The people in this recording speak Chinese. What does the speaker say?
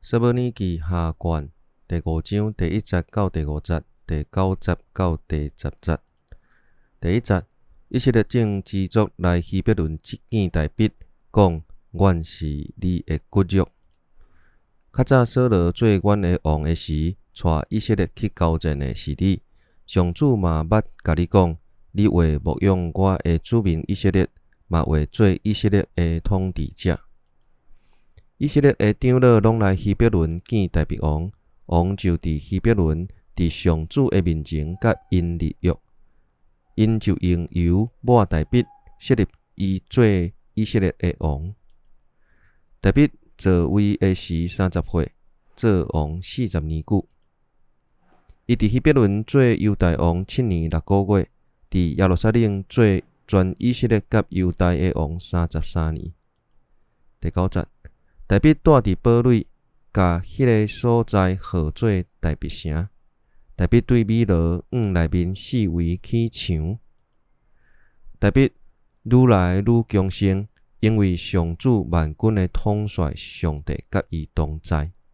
撒母耳記下卷第5章第1節到第5節，第9節到第10節。第1節，以色列眾支族來希伯崙見大衛，講：阮是你的骨肉。較早掃羅做阮的王的時，帶以色列去交戰的是你。上主嘛捌甲你講，你會牧養我的子民以色列，嘛會做以色列的統治者。以色列的長老攏來希伯崙見大衛王，王就佇希伯崙，佇上主的面前甲因立約，因就用油抹大衛，設立伊做以色列的王。大衛做位的時30歲，做王40年久。伊佇希伯崙做猶大王7年6個月，佇耶路撒冷做全以色列甲猶大的王33年。第9節，大衛住佇堡壘，甲迄個所在號做大衛城。大衛對米羅園內面四圍起牆。大衛愈來愈強盛，因為上主萬軍的統帥上帝甲伊同在。